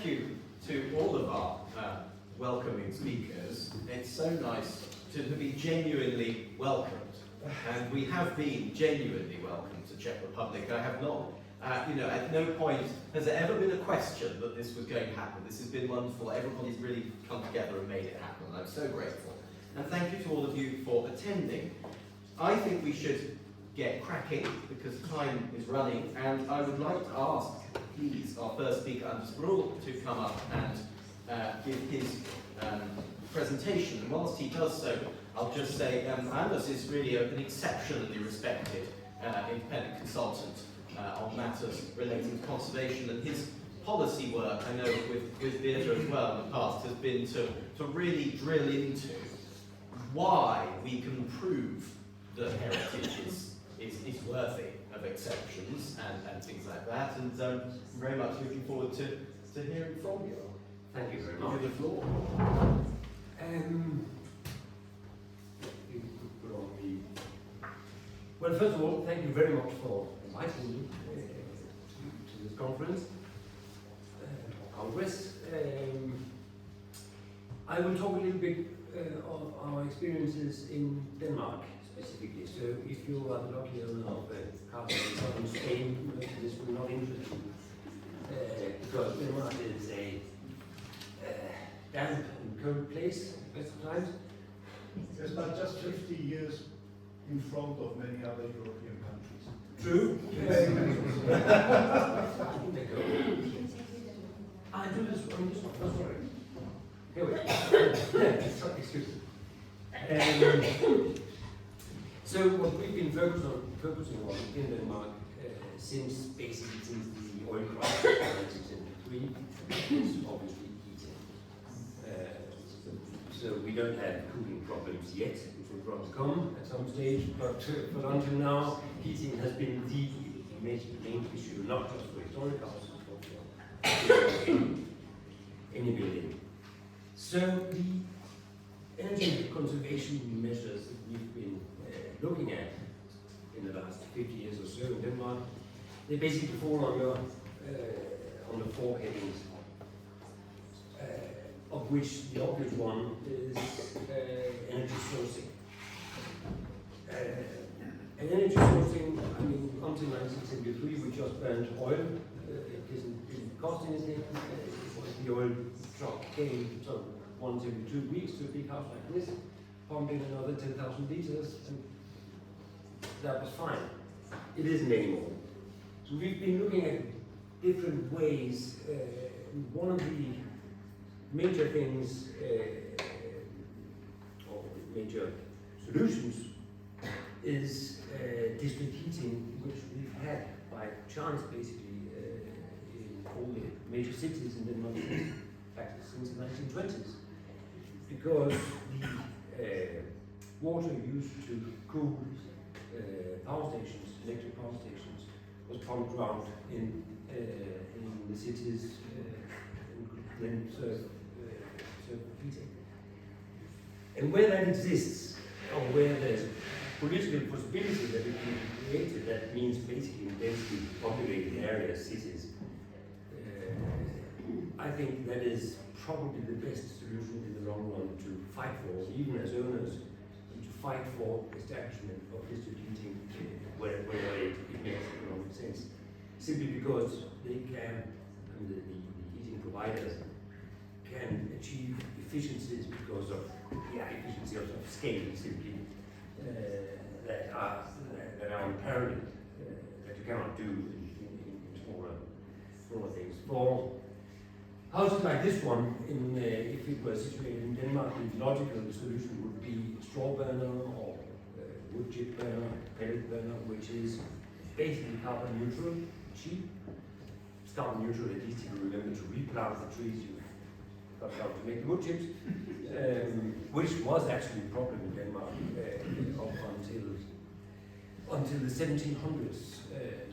thank you to all of our welcoming speakers. It's so nice to be genuinely welcomed. And we have been genuinely welcomed to Czech Republic. I have not, at no point has there ever been a question that this was going to happen. This has been wonderful. Everybody's really come together and made it happen. And I'm so grateful. And thank you to all of you for attending. I think we should get cracking because time is running. And I would like to ask, please, our first speaker, Anders Brüel, to come up and give his presentation. And whilst he does so, I'll just say Anders is really an exceptionally respected independent consultant on matters relating to conservation, and his policy work, I know with Beata as well in the past, has been to really drill into why we can prove that heritage is worthy of exceptions and things like that, and I'm very much looking forward to hearing from you. Thank you very much. Give you the floor. Well, first of all, thank you very much for inviting me to this conference, or congress. I will talk a little bit of our experiences in Denmark specifically. So if you are the lucky owner of a castle in southern Spain, this will not interest you, because Denmark is a damp and cold place at best of times. Yes, but just 50 years in front of many other European countries. True. Yes. I do this on this one. Oh, sorry. Here we go. Excuse me. So what we've been focusing on in Denmark since the oil crisis in 1973 is obviously heating. So we don't have cooling problems yet. It will probably come at some stage, but until now, heating has been the main issue, not just for historic houses, but for any building. So the energy conservation measures that we've been looking at in the last 50 years or so in Denmark, they basically fall under four headings, of which the obvious one is energy sourcing. And energy sourcing, I mean, until 1973 we just burned oil. It didn't cost anything. The oil truck came once every 2 weeks to a big house like this, pumping another 10,000 liters, and that was fine. It isn't anymore. So we've been looking at different ways. One of the major things, or major solutions, is district heating, which we've had by chance basically in all the major cities in Denmark, in fact since the 1920s, because the water used to cool power stations, electric power stations, was pumped around in the cities and then serve heating. And where that exists, or where there's political possibility that it can be created, that means basically in densely populated areas, cities, I think that is probably the best solution in the long run to fight for, even as owners, and to fight for establishment of district heating wherever it makes economic sense. Simply because they can, and the heating providers can achieve efficiencies because of efficiency of scale, simply that are unparalleled, that you cannot do in smaller things. For houses like this one, if it were situated in Denmark, the logical solution would be straw burner or wood chip burner, pellet burner, which is basically carbon neutral, cheap. It's carbon neutral, at least if you remember to replant the trees you got down to make the wood chips, which was actually a problem in Denmark up until the 1700s.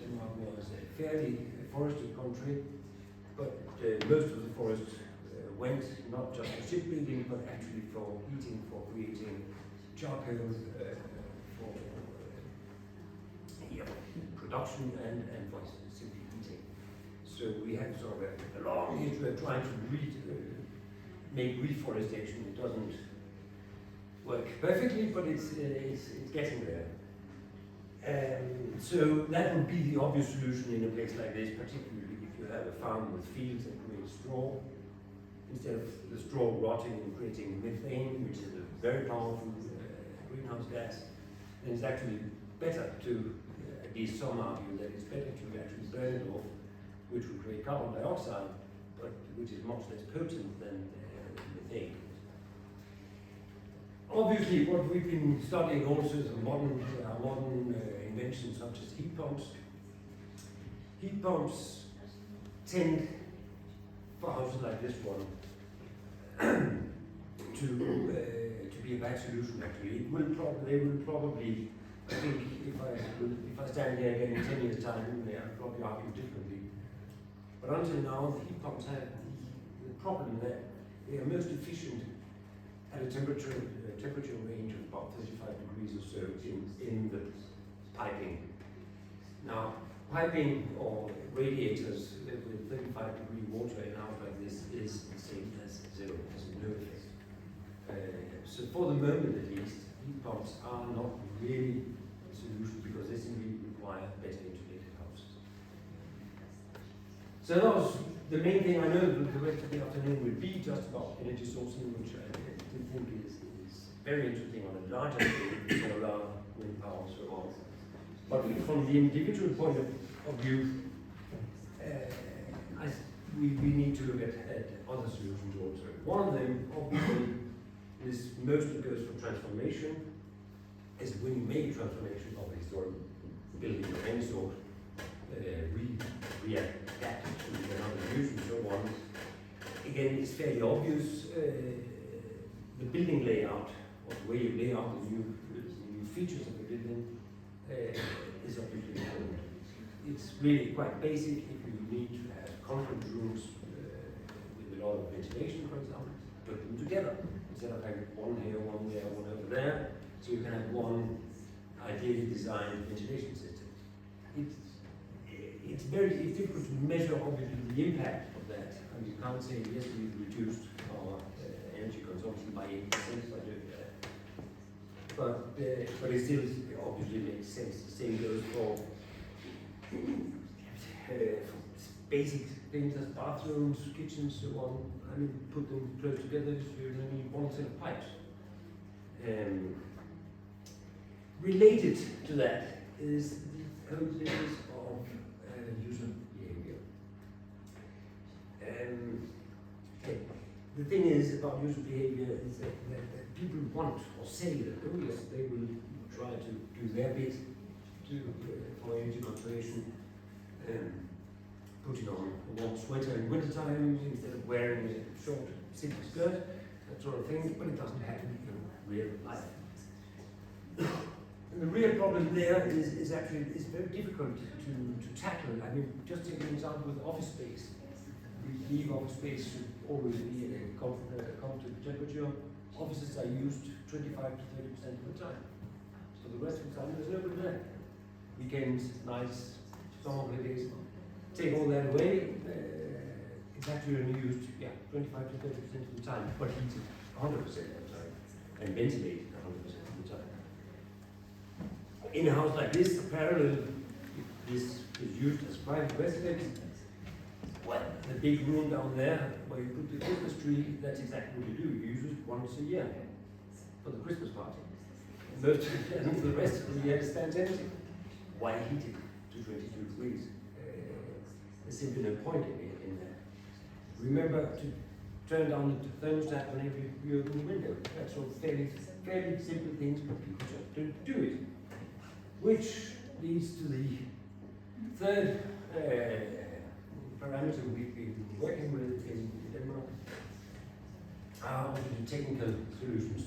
Denmark was a fairly forested country, but most of the forest went not just for shipbuilding, but actually for heating, for creating charcoal, for production and for simply heating. So we have sort of a long history of trying to make reforestation. It doesn't work perfectly, but it's getting there. So that would be the obvious solution in a place like this, particularly if you have a farm with fields that create straw. Instead of the straw rotting and creating methane, which is a very powerful greenhouse gas, then it's actually better to, at least some argue that it's better to actually burn it off, which will create carbon dioxide, but which is much less potent than methane. Obviously, what we've been studying also is modern inventions such as heat pumps. Heat pumps tend, for houses like this one, to be a bad solution. Actually, they will probably. I think if I stand here again in 10 years' time, I'll probably argue differently. But until now, the heat pumps have the problem that they are most efficient at a temperature range of about 35 degrees or so in the piping. Now, piping or radiators with 35-degree water in a house like this is the same as zero, has no effect. So for the moment at least, heat pumps are not really a solution because they simply require better insulated houses. So that was the main thing. I know that the rest of the afternoon will be just about energy sourcing, which I think is very interesting on a larger scale, solar, wind power, and so on. But from the individual point of view, we need to look at other solutions also. One of them, obviously, is mostly goes for transformation, is when you make a transformation of a historic building of any sort, readapt it to another use and so on. Again, it's fairly obvious. The building layout, or the way you lay out the new features of the building, is obviously important. It's really quite basic. If you need to have conference rooms with a lot of ventilation, for example, put them together instead of having one here, one there, one over there. So you can have one ideally designed ventilation system. It's difficult to measure obviously the impact of that. I mean, you can't say yes, we've reduced our energy consumption by 8% by doing that. But it still obviously makes sense. The same goes for basic things as bathrooms, kitchens, so on. I mean, put them close together, so you only need one set of pipes. Related to that is the whole business of user behavior. The thing is about user behavior is that people want or say that, oh yes, they will try to do their bit for energy conservation, putting on a warm sweater in wintertime instead of wearing a short, simple skirt, that sort of thing, but it doesn't happen in real life. And the real problem there is actually very difficult to tackle. I mean, just take an example with office space. We believe office space should always be at a comfortable temperature. Offices are used 25 to 30% of the time. So the rest of the time there's nobody there. Weekends, nights, summer holidays, take all that away. It's actually only used 25 to 30% of the time, but heated 100% of the time and ventilated 100% of the time. In a house like this, parallel, this is used as private residence. Well, the big room down there where you put the Christmas tree, that's exactly what you do. You use it once a year for the Christmas party. And the rest of the year it stands empty. Why heat it to 22 degrees? There's simply no point in that. Remember to turn down the thermostat whenever you open the window. That's all fairly simple things, but people just don't do it. Which leads to the third parameter we've been working with in Denmark, are technical solutions.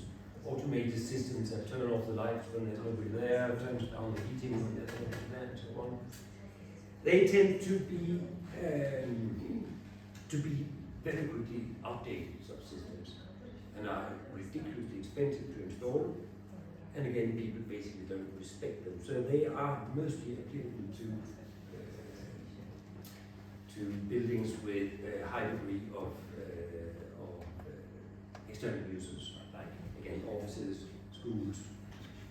Automated systems that turn off the lights when there's nobody there, turns down the heating when there's nobody there, and so on. They tend to be very quickly outdated subsystems and are ridiculously expensive to install. And again, people basically don't respect them. So they are mostly applicable to to buildings with a high degree of external uses, like again offices, schools,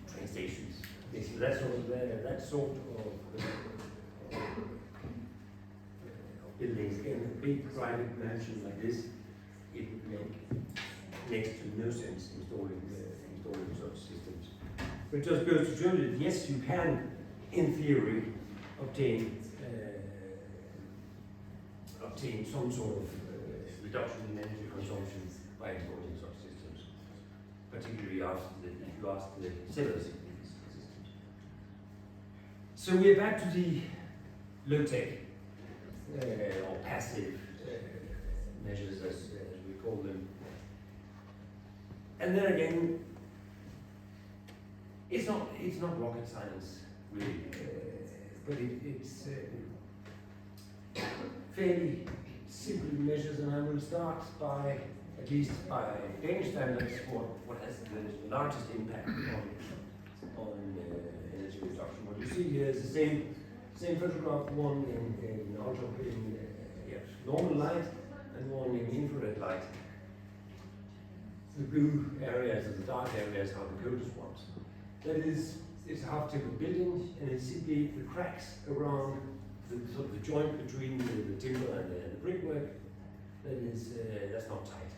train stations, basically that sort of buildings. Again, a big private mansion like this, it would make next to no sense installing such systems. But it just goes to show you that yes, you can, in theory, obtain some sort of reduction in energy consumption by installing such systems, particularly if you ask the sellers of these systems. So we are back to the low-tech or passive measures, as we call them. And then again, it's not rocket science really, but it's fairly simple measures, and I will start by, at least by Danish standards, what has the largest impact on energy reduction. What you see here is the same photograph, one in normal light and one in infrared light. The blue areas and the dark areas are the coldest ones. That is, it's a half-timber building, and it's simply the cracks around the sort of the joint between the timber and the brickwork. That's not tight.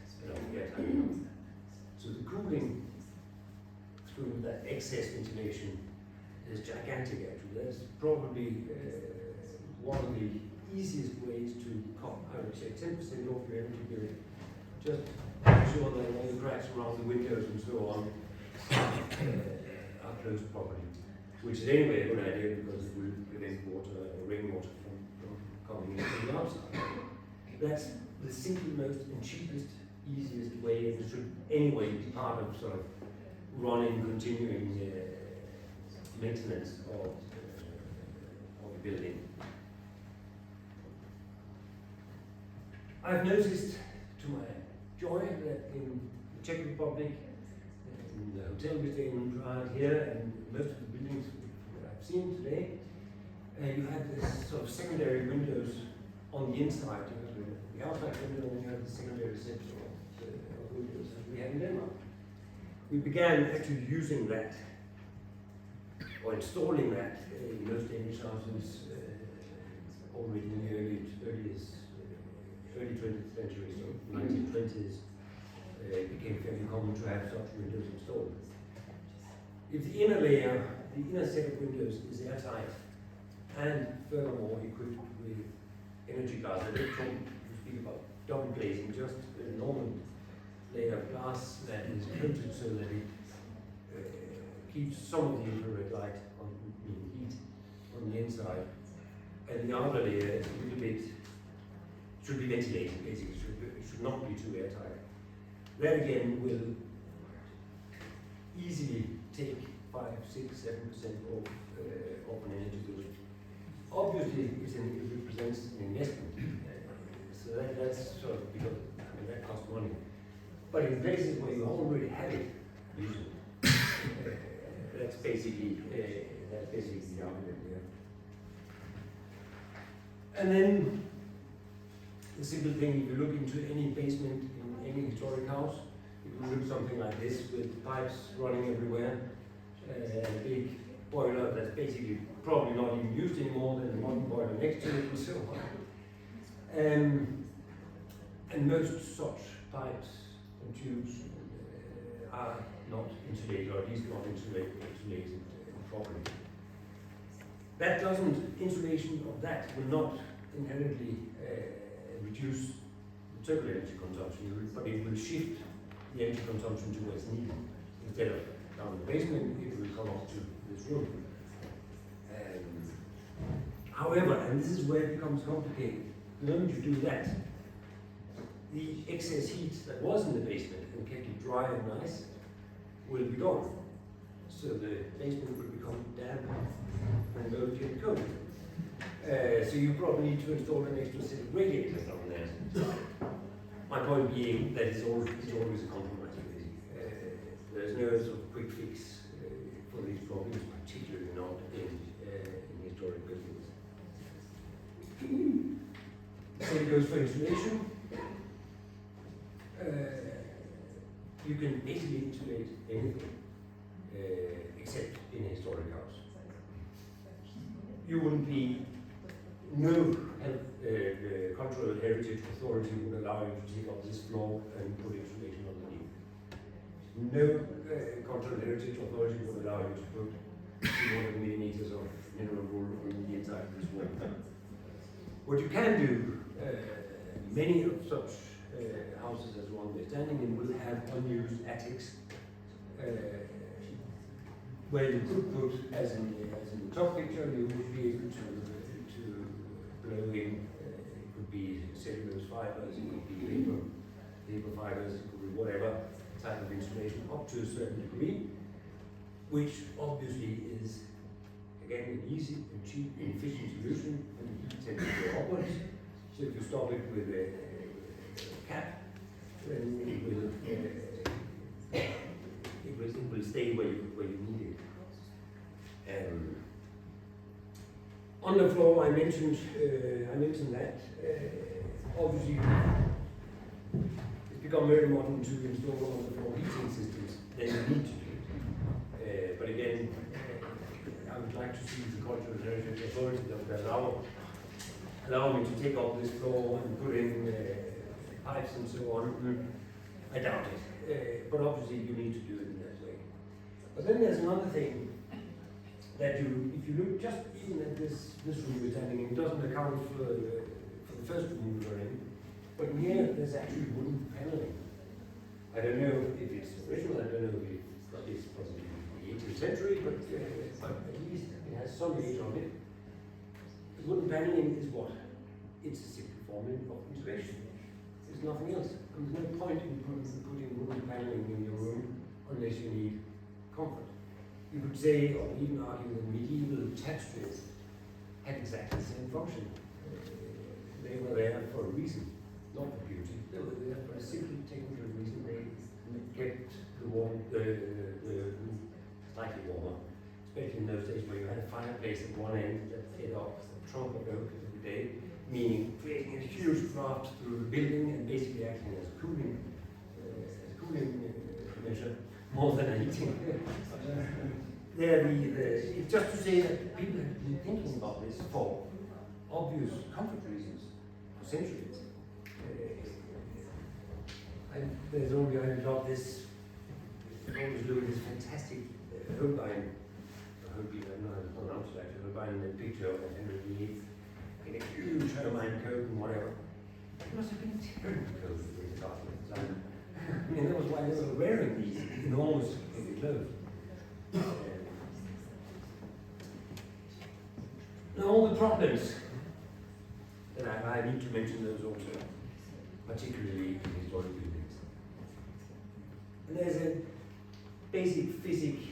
So the cooling through that excess ventilation is gigantic. Actually, that's probably one of the easiest ways to cut, I would say, 10% off your energy bill. Just make sure that all the cracks around the windows and so on are closed properly, which is anyway a good idea because it will prevent rainwater from coming in from the outside. That's the single most and cheapest, easiest way, and it should anyway be part of sort of running, continuing maintenance of the building. I've noticed, to my joy, that in the Czech Republic, in the hotel we stay in around here, and most of the buildings that I've seen today, you have this sort of secondary windows on the inside. You have the outside window, and then you have the secondary sets of windows as we have in Denmark. We began actually using that, or installing that, in most Danish houses already in the early 20th century, so 1920s. It became fairly common to have such windows installed. If the inner layer, the inner set of windows is airtight and furthermore equipped with energy glass, I don't talk to speak about double glazing, just a normal layer of glass that is coated so that it keeps some of the infrared light on heat on the inside, and the outer layer is a little bit, should be ventilated basically, it should not be too airtight. That again will easily take 5, 6, 7% of an energy bill. Obviously, it represents an investment, so that's sort of, because that costs money. But in places where you already have it, that's basically the argument here. And then the simple thing, if you look into any basement in any historic house, it will look something like this, with pipes running everywhere, a big boiler that's basically probably not even used anymore, there's a modern boiler next to it and so on. And most such pipes and tubes are not insulated, or at least not insulated properly. That doesn't, insulation of that will not inherently reduce the total energy consumption, but it will shift the energy consumption to where it's needed. Instead of down in the basement, it will come up to this room. However, and this is where it becomes complicated, the moment you do that, the excess heat that was in the basement and kept it dry and nice will be gone. So the basement will become damp and dirty and cold. So you probably need to install an extra set of radiators down there. My point being that it's always a compromise. There's no sort of quick fix for these problems, particularly not in historic buildings. Same goes for insulation. You can basically insulate anything except in a historic house. You wouldn't be, no cultural heritage authority would allow you to take up this floor and put insulation underneath. No cultural heritage authority would allow you to put 200 millimeters of mineral wool on the inside of this wall. What you can do, many of such houses as one we're standing in will have unused attics where you could put, as in the top picture, you would be able to blow in, it could be cellulose fibers, it could be paper fibers, it could be whatever type of insulation up to a certain degree, which obviously is, again, an easy and cheap and efficient solution, and the heat tends to go upwards. So if you stop it with a cap, then it will stay where you need it. On the floor, I mentioned that obviously it's become very modern to install on the floor heating systems. Then you need to do it. But again, I would like to see the cultural heritage authority that would allow me to take off this floor and put in pipes and so on. I doubt it. But obviously you need to do it in that way. But then there's another thing that if you look just even at this room we're standing in, it doesn't account for the first room we were in. But here there's actually wooden paneling. I don't know if it's original, I don't know if it's probably the 18th century, but at least it has some age on it. The wooden paneling is what? It's a simple form of insulation. There's nothing else. And there's no point in putting wooden paneling in your room unless you need comfort. You could say, or even argue that medieval tapestries had exactly the same function. They were there for a reason, not for beauty. They were there for a simple technical reason. They kept the room slightly warmer, especially in those days where you had a fireplace at one end that fed off the trunk of oak every day, meaning creating a huge draft through the building and basically acting as a cooling measure more than a heating. It's just to say that people have been thinking about this for obvious comfort reasons for centuries. I love this. I always look at this fantastic Holbein. I hope you don't know how to pronounce it actually. Holbein picture of Henry VIII in a huge Holbein coat and whatever. It must have been terrible coat in the castle at the time. I mean, that was why they were wearing these enormous clothes. Now, all the problems, and I need to mention those also, particularly in historic buildings. And there's a basic physics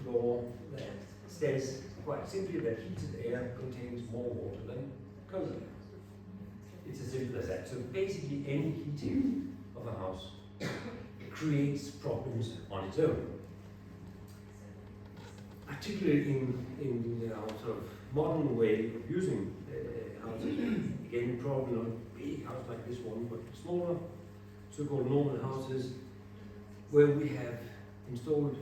law that says quite simply that heated air contains more water than cold air. It's as simple as that. So basically any heating of a house creates problems on its own. Particularly in our sort of modern way of using houses. Again, probably not a big house like this one, but smaller, so-called normal houses, where we have installed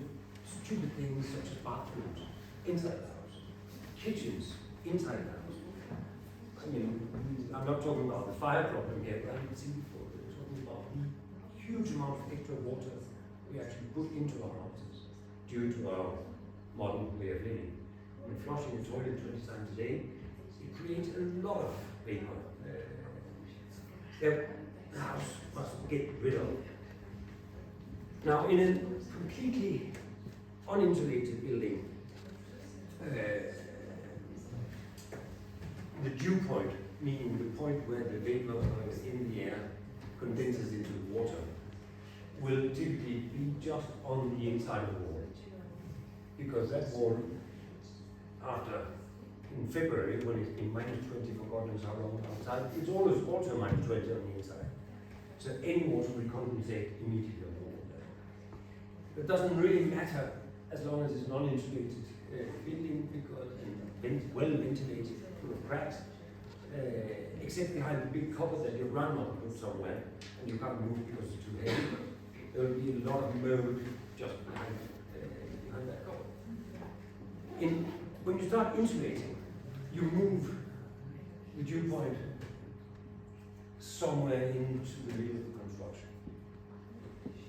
stupid things such as bathrooms inside the house, kitchens inside the house. I mean, I'm not talking about the fire problem here, but I'm talking about the huge amount of extra water we actually put into our houses due to our modern way of living. When flushing the toilet 20 times a day, it creates a lot of vapor that the house must get rid of. Now, in a completely uninsulated building, the dew point, meaning the point where the vapor in the air condenses into the water, will typically be just on the inside of the wall. Because that wall, in February, when it's been -20 for God knows how long outside, it's always also -20 on the inside. So any water will condensate immediately on the wall. It doesn't really matter as long as it's an uninsulated building, because well ventilated, full of cracks. except behind the big cupboard that your grandma put somewhere, and you can't move because it's too heavy. There will be a lot of mold just behind that cupboard. When you start insulating, you move the dew point somewhere into the middle of the construction.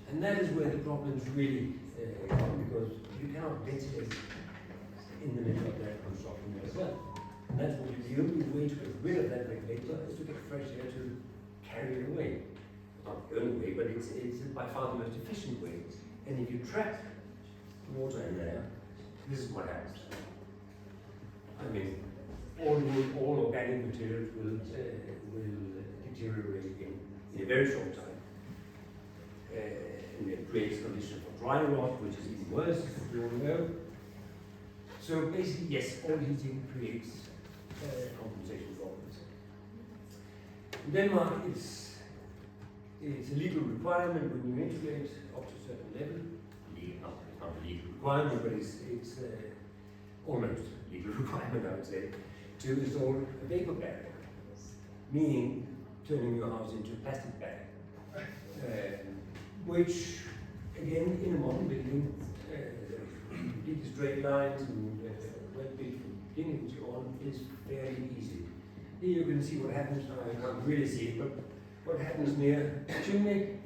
And that is where the problems really come, because you cannot ventilate in the middle of that construction as well. And that's what the only way to get rid of that regulator is to get fresh air to carry it away. Not the only way, but it's by far the most efficient way. And if you trap water in there, this is what happens. I mean, all organic materials will deteriorate in a very short time. And it creates conditions for dry rot, which is even worse, as you all know. So basically, yes, all heating creates compensation problems. In Denmark, it's a legal requirement when you integrate up to a certain level. It's not a legal requirement, but it's almost a legal requirement, I would say, to install a vapor barrier, meaning turning your house into a plastic bag, which, again, in a modern building, completely straight lines and well built from the beginning and so on, is fairly easy. Here you can see what happens. I can't really see it, but what happens near the chimney.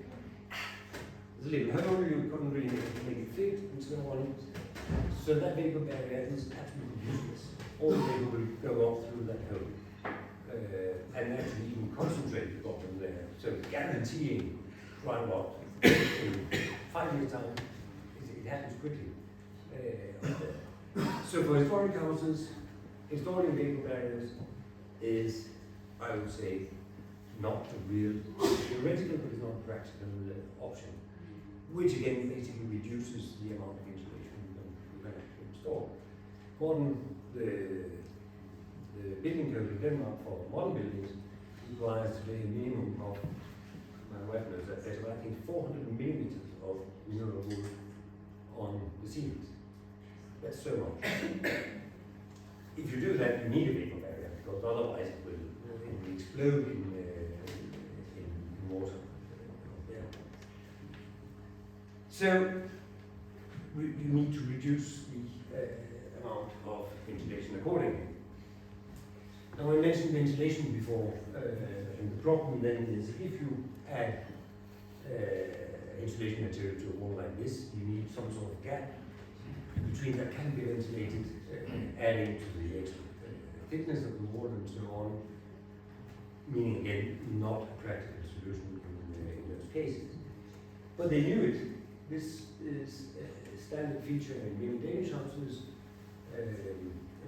There's a little hole, you couldn't really make it fit, and so on. So that vapor barrier is absolutely useless. All the vapor will go off through that hole, and actually even concentrate the bottom there. So guaranteeing dry rot in 5 years' time, it happens quickly. So for historic houses, installing vapor barriers is, I would say, not a real theoretical, but it's not a practical option, which again basically reduces the amount of insulation you can actually install. According the building code in Denmark for modern buildings requires today a minimum of, my wife knows that better, but I think 400 millimeters of mineral wool on the ceilings. That's so much. If you do that, you need a vapor barrier, because otherwise it will explode in water. Yeah. So you need to reduce the amount of ventilation accordingly. Now I mentioned ventilation before, and the problem then is if you add insulation material to a wall like this, you need some sort of gap between that can be ventilated, adding to the thickness of the wall and so on, meaning again not a practical solution in those cases. But they knew it. This is a standard feature in many Danish houses,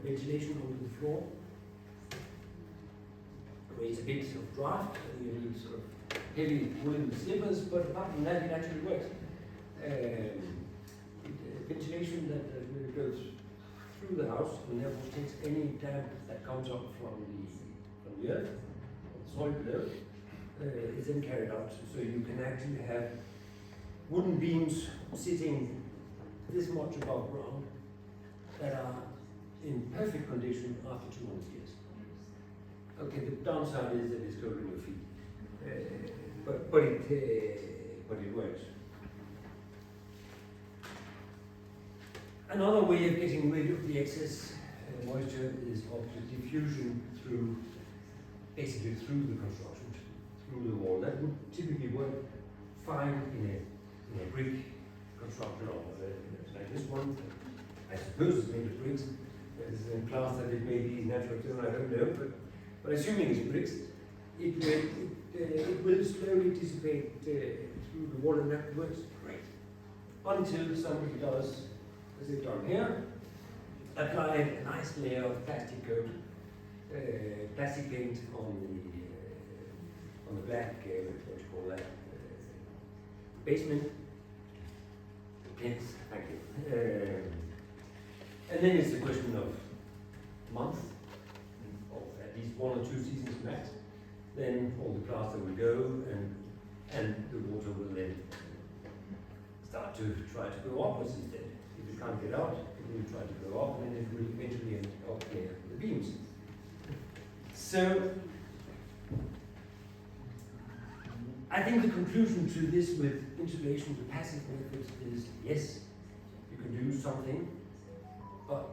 ventilation under the floor. Creates a bit of draft, and you need sort of heavy woolen slippers, but apart from that, it actually works. Ventilation that really goes through the house and therefore takes any damp that comes up from the earth, the soil below, is then carried out. So you can actually have wooden beams sitting this much above ground that are in perfect condition after 200 years. Okay, the downside is that it's cold in your feet, but it works. Another way of getting rid of the excess moisture is object diffusion basically through the construction, through the wall. That would typically work fine in a brick construction like this one. I suppose it's made of bricks. There's a class that it may be natural stone, I don't know, but assuming it's bricks, it will slowly dissipate through the wall, and that works great. Until somebody does, as they've done here, apply a nice layer of plastic coat, plastic paint on the black, what you call that, basement. Yes, thank you. And then it's a question of months, or at least 1 or 2 seasons max. Then all the plaster will go, and the water will then start to try to go upwards instead. If it can't get out, it will try to go up, and then it will eventually end up near the beams. So, I think the conclusion to this with insulation with passive methods is yes, you can do something, but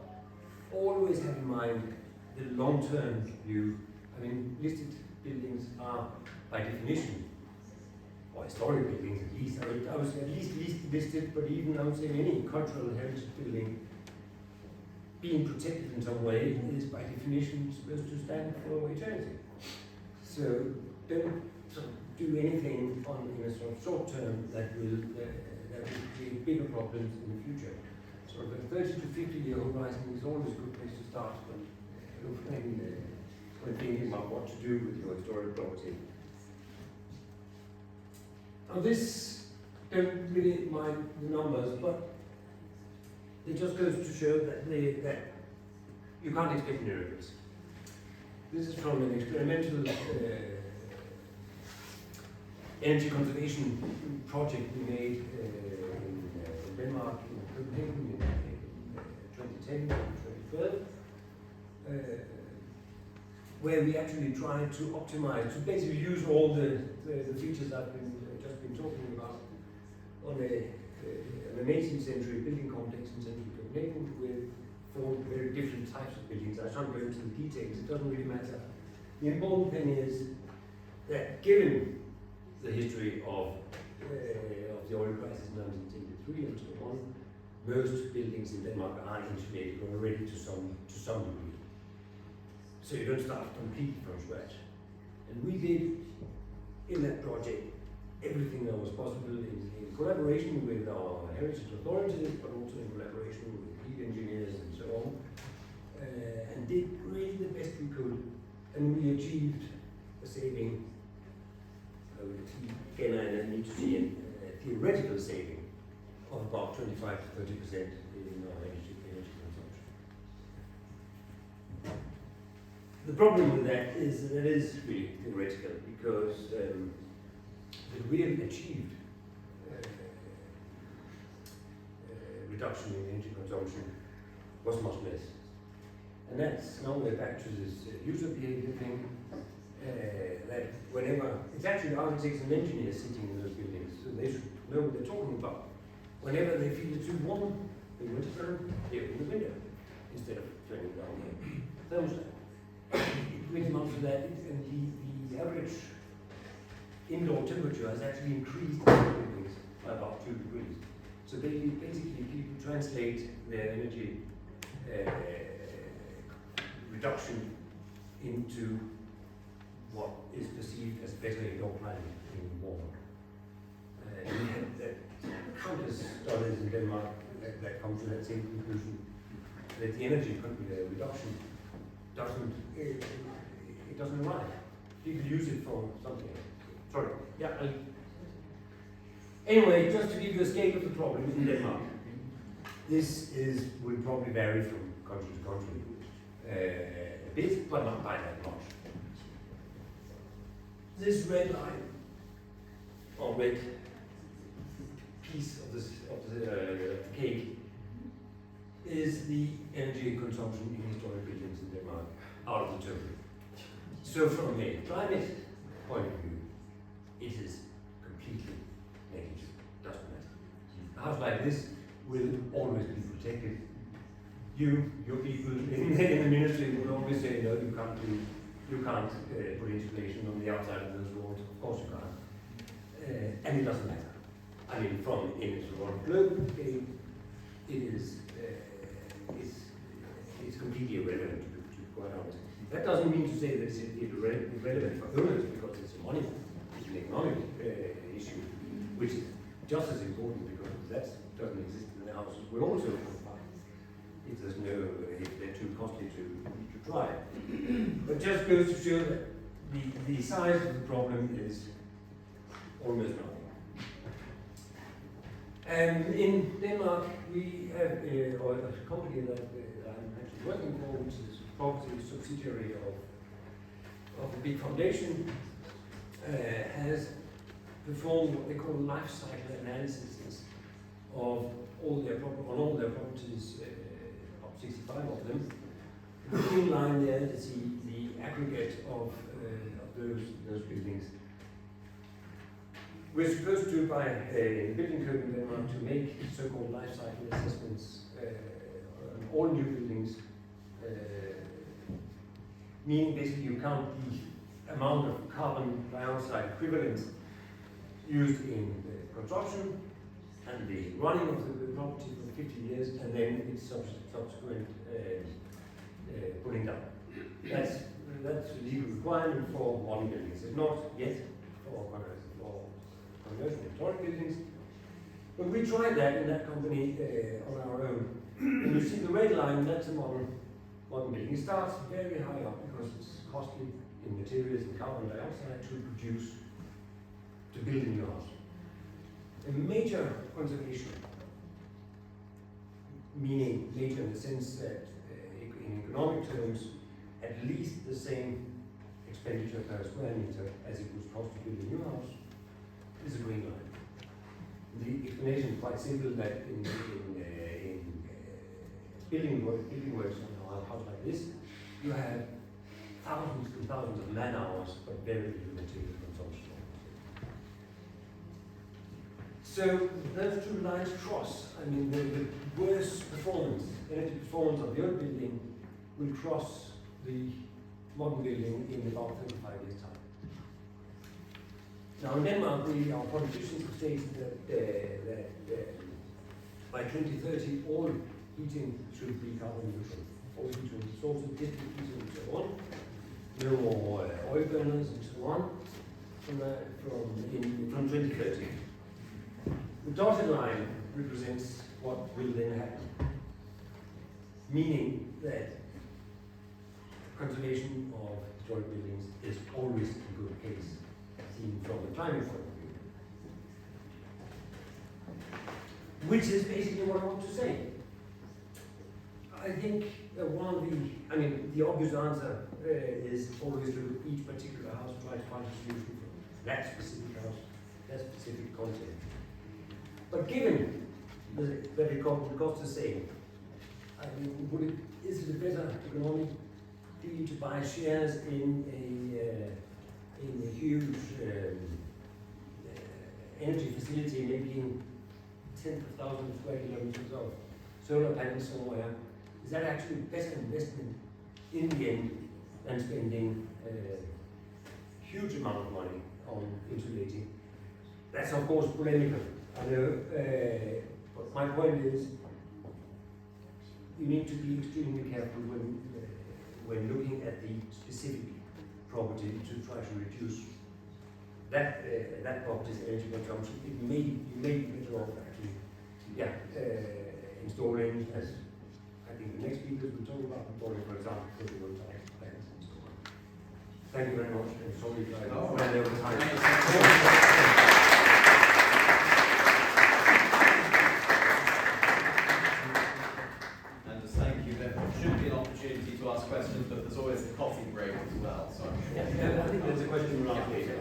always have in mind the long-term view. I mean, listed buildings are, by definition, or historic buildings at least, I was at least listed, but even I would say any cultural heritage building being protected in some way is by definition supposed to stand for eternity. So don't sort of do anything in a sort of short term that will create bigger problems in the future. Sort of a 30 to 50 year horizon is always a good place to start when thinking about what to do with your historic property. Now this, don't really mind the numbers, but it just goes to show that you can't expect miracles. This is from an experimental energy conservation project we made in Denmark, in Copenhagen in 2010 and 2012, where we actually tried to optimize, to basically use all the features I've just been talking about on an 18th century building complex in central Copenhagen with 4 very different types of buildings. I shan't go into the details, it doesn't really matter. The important thing is that given the history of the oil crisis in 1973 and so on, most buildings in Denmark are insulated already to some degree. So you don't start completely from scratch. And we did, in that project, everything that was possible in collaboration with our heritage authorities, but also in collaboration with lead engineers and so on, and did really the best we could. And we achieved a saving, again I need to see a theoretical saving of about 25 to 30% in our energy consumption. The problem with that is that it is really theoretical because the real achieved reduction in energy consumption was much less. And that's now we're back to this user behavior thing, that whenever, it's actually architects and engineers sitting in those buildings, so they should know what they're talking about. Whenever they feel it too warm, they want to they open the window instead of turning down the thermostat. Which amounts to that, and the average indoor temperature has actually increased in the buildings by about 2 degrees. So basically people translate their energy reduction into what is perceived as better indoor climate in warmer. We had countless studies in Denmark that come to that same conclusion, that the energy reduction it doesn't arrive. People use it for something else. Sorry. Yeah. Anyway, just to give you a scale of the problem in Denmark, this will probably vary from country to country a bit, but not by that much. This red line, or red piece of the cake, is the energy consumption in historic buildings in Denmark out of the total. So from a climate point of view, it is completely negative, doesn't matter. A house like this will always be protected. Your people in the ministry will always say, no, you can't put insulation on the outside of those walls. Of course you can't. And it doesn't matter. I mean, from image around the globe, it is it's completely irrelevant, to be quite honest. That doesn't mean to say that it's irrelevant for owners because it's a money, it's an economic issue, which is just as important because that doesn't exist in the houses. We also, if they're too costly to try. But just goes to show that the size of the problem is almost nothing. And in Denmark, we have a company that I'm actually working for, which is probably a subsidiary of a big foundation, has performed what they call life cycle analysis of all their properties, about 65 of them, The green line there is the aggregate of those buildings. We're supposed to, by in the building code in Denmark, to make so-called life cycle assessments on all new buildings, meaning basically you count the amount of carbon dioxide equivalent used in the construction and the running of the property for 50 years, and then its subsequent putting down. That's a legal requirement for modern buildings. It's not yet for conversion historic buildings, but we tried that in that company on our own. And you see the red line, that's a modern building. It starts very high up because it's costly in materials and carbon dioxide to build a new house. A major conservation, meaning major in the sense that in economic terms, at least the same expenditure per square meter as it would cost to build a new house, is a green line. The explanation is quite simple, that in building works on a house like this, you have thousands and thousands of man hours, but very little material consumption. So those two lines cross. I mean, the worst performance, energy performance of the old building will cross the modern building in about 35 years' time. Now in Denmark, our politicians have stated that by 2030, all heating should be carbon neutral. All heating sources, district heating and so on. No more oil burners and so on from 2030. The dotted line represents what will then happen, meaning that conservation of historic buildings is always a good case, seen from the climate point of view. Which is basically what I want to say. I think the obvious answer is always to look at each particular house, try to find a solution for that specific house, that specific content. But given that it costs the same, I mean, is it a better economic deal to buy shares in a huge energy facility making tens of thousands of square kilometers of solar panels somewhere? Is that actually a better investment in the end than spending a huge amount of money on insulating? That's of course polemical, I know, but my point is you need to be extremely careful when looking at the specific property to try to reduce that property's energy consumption. You may be better off actually, installing, as I think the next speakers will talk about, installing, for example, photovoltaic plants and so on. Thank you very much, and sorry if I ran over time. Thank you. There should be an opportunity to ask questions, but there's always a coffee break as well. So I'm sure. I think there's a question around here.